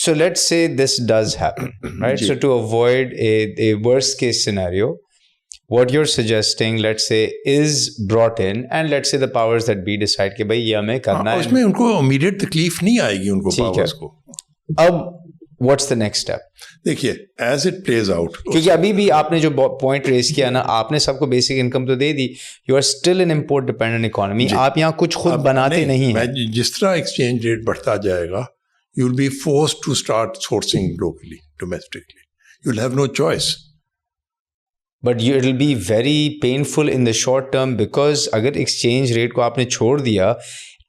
So let's say this does happen, right? So to avoid a worst case scenario, what you're suggesting, let's say, is brought in, and let's say the powers that be decide کہ بھائی یہ ہمیں کرنا ہے. اس میں ان کو immediate تکلیف نہیں آئے گی ان کو پاورز کو. اب what's the next step? دیکھیے ایز اٹ پلیز آؤٹ, کیونکہ ابھی بھی آپ نے جو پوائنٹ ریز کیا نا, آپ نے سب کو بیسک انکم تو دے دی, you are still in import dependent economy, آپ یہاں کچھ خود بناتے نہیں ہیں. جس طرح ایکسچینج ریٹ بڑھتا جائے گا, you will be forced to start sourcing locally, domestically, you will have no choice. But it will be very painful in the short term, because اگر ایکسچینج ریٹ کو آپ نے چھوڑ دیا,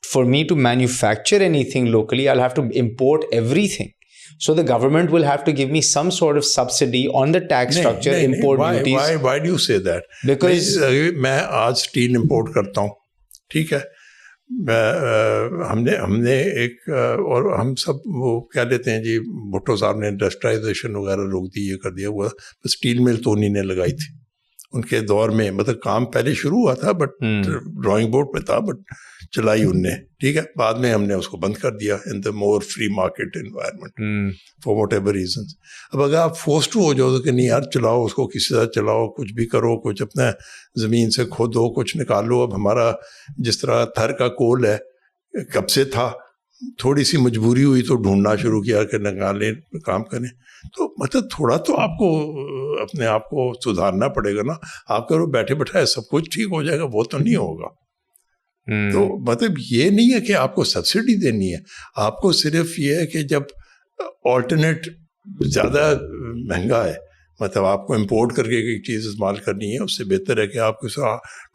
for me to manufacture anything locally I have to import everything. So the government will have to give me some sort of subsidy on the tax structure, import duties. Why do you say that? Because میں آج steel import کرتا ہوں, ٹھیک ہے, ہم نے ایک اور ہم سب وہ کیا لیتے ہیں جی, بھٹو صاحب نے انڈسٹرائزیشن وغیرہ روک دی, یہ کر دیا ہوا, بس اسٹیل مل تو انہیں نے لگائی تھی ان کے دور میں. مطلب کام پہلے شروع ہوا تھا, بٹ ڈرائنگ بورڈ پہ تھا, بٹ چلائی ان نے, ٹھیک ہے. بعد میں ہم نے اس کو بند کر دیا in the more free market environment for whatever reasons. اب اگر آپ فورسڈ ہو جاؤ تو کہ نہیں یار چلاؤ اس کو, کسی طرح چلاؤ, کچھ بھی کرو, کچھ اپنا زمین سے کھودو, کچھ نکالو. اب ہمارا جس طرح تھر کا کول ہے, کب سے تھا, تھوڑی سی مجبوری ہوئی تو ڈھونڈنا شروع کیا کہ نکالیں, کام کریں. تو مطلب تھوڑا تو آپ کو اپنے آپ کو سدھارنا پڑے گا نا. آپ کرو بیٹھے بیٹھائے سب کچھ ٹھیک ہو جائے گا, وہ تو نہیں ہوگا. تو مطلب یہ نہیں ہے کہ آپ کو سبسڈی دینی ہے, آپ کو صرف یہ ہے کہ جب آلٹرنیٹ زیادہ مہنگا ہے, مطلب آپ کو امپورٹ کر کے کوئی چیز استعمال کرنی ہے, اس سے بہتر ہے کہ آپ کچھ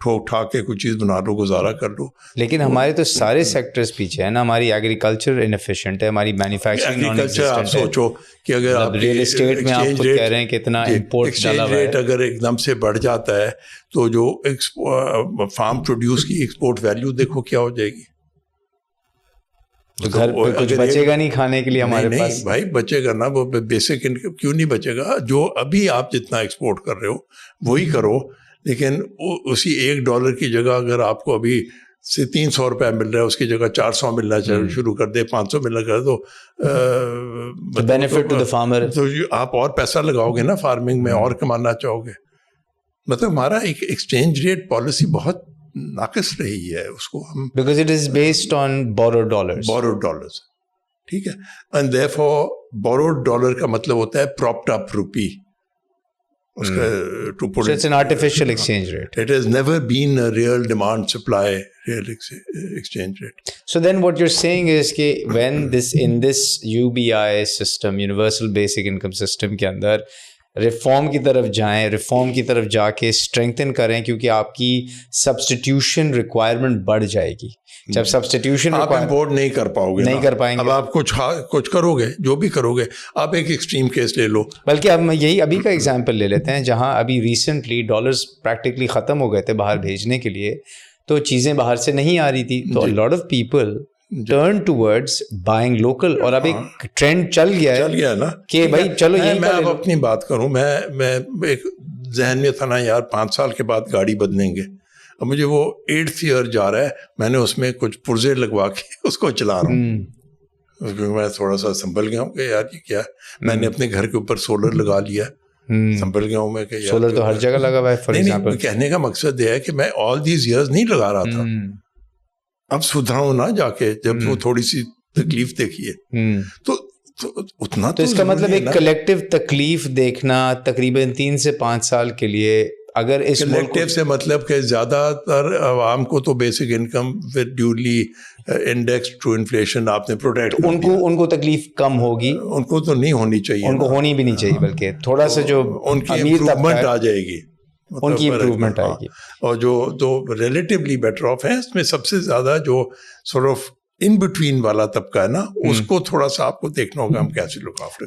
ٹھوک ٹھاک کے کوئی چیز بنا لو, گزارا کر لو. لیکن ہمارے تو سارے سیکٹرز پیچھے ہیں نا. ہماری ایگریکلچر انفیشینٹ ہے, ہماری مینوفیکچرنگ ایگریکلچر. آپ سوچو کہ اگر آپ ریئل اسٹیٹ میں آپ خود کہہ رہے ہیں کہ اتنا امپورٹ ڈالا ہوا ہے, ریٹ اگر ایک دم سے بڑھ جاتا ہے تو جو فارم پروڈیوس کی ایکسپورٹ ویلیو دیکھو کیا ہو جائے گی. گھر پہ کچھ بچے گا نہیں کھانے کے لیے ہمارے پاس. نہیں بھائی بچے گا نا, وہ بیسک انکم کیوں نہیں بچے گا. جو ابھی آپ جتنا ایکسپورٹ کر رہے ہو وہی کرو, لیکن اسی $1 کی جگہ اگر آپ کو ابھی سے $300 مل رہا ہے, اس کی جگہ $400 ملنا شروع کر دے, $500 ملنا کر دو, بینیفٹ ٹو دا فارمر, تو آپ اور پیسہ لگاؤ گے نا فارمنگ میں, اور کمانا چاہو گے. مطلب ہمارا ایک ایکسچینج ریٹ پالیسی بہت ناقص رہی ہے, اس کو ہم because it is based on borrowed dollars. ٹھیک ہے. اینڈ therefore borrowed dollar کا مطلب ہوتا ہے propped up rupee. اس کا to put So it's an artificial exchange rate. It has never been a real demand supply real exchange rate. So then what you're saying is کہ when in this UBI system, universal basic income system کے اندر reform کی طرف جائیں, reform کی طرف جا کے strengthen کریں, کیونکہ آپ کی سبسٹیٹیوشن ریکوائرمنٹ بڑھ جائے گی. جب سبسٹیٹیوشن آپ امپورٹ نہیں کر پاؤ گے, نہیں کر پائیں گے. اب آپ کچھ کرو گے, جو بھی کرو گے, آپ ایک ایکسٹریم کیس لے لو. بلکہ اب میں یہی ابھی کا ایگزامپل لے لیتے ہیں, جہاں ابھی ریسنٹلی ڈالرز پریکٹیکلی ختم ہو گئے تھے باہر بھیجنے کے لیے, تو چیزیں باہر سے نہیں آ رہی تھی, تو lot of people turn towards buying local. اور اب ایک ٹرینڈ چل گیا نا کہ بھائی چلو یہی. میں اب اپنی بات کروں, میں ایک ذہن میں تھا نا یار 5 سال کے بعد گاڑی بدلیں گے. اب مجھے وہ 8th ایئر جا رہا ہے, میں نے اس میں کچھ پرزے لگوا کے اس کو چلا رہا ہوں. میں تھوڑا سا سنبھل گیا ہوں کہ یار یہ کیا ہے. میں نے اپنے گھر کے اوپر سولر لگا لیا, سنبھل گیا ہوں میں کہ سولر تو ہر جگہ لگا ہوا ہے. فار ایگزامپل کہنے کا مقصد یہ ہے کہ میں آل دیز ایئرز نہیں لگا رہا تھا, اب سدھراؤں نا جا کے جب وہ تھوڑی سی تکلیف دیکھی ہے. تو اتنا تو اس کا مطلب ایک کلیکٹیو تکلیف دیکھنا تقریباً 3 سے 5 سال کے لیے. اگر اس کلیکٹیو سے مطلب کہ زیادہ تر عوام کو تو basic income with duly index to inflation آپ نے پروٹیکٹ, ان کو تکلیف کم ہوگی. ان کو تو نہیں ہونی چاہیے, ان کو ہونی بھی نہیں چاہیے, بلکہ تھوڑا سا جو ان کی امپروومنٹ آ جائے گی, ان کی امپروومنٹ آئے گی. اور جو ریلیٹیولی بیٹر آف ہیں, اس میں سب سے زیادہ جو سورٹ آف ان بٹوین والا طبقہ ہے نا, اس کو تھوڑا سا آپ کو دیکھنا ہوگا ہم کیسے لوگ آفٹر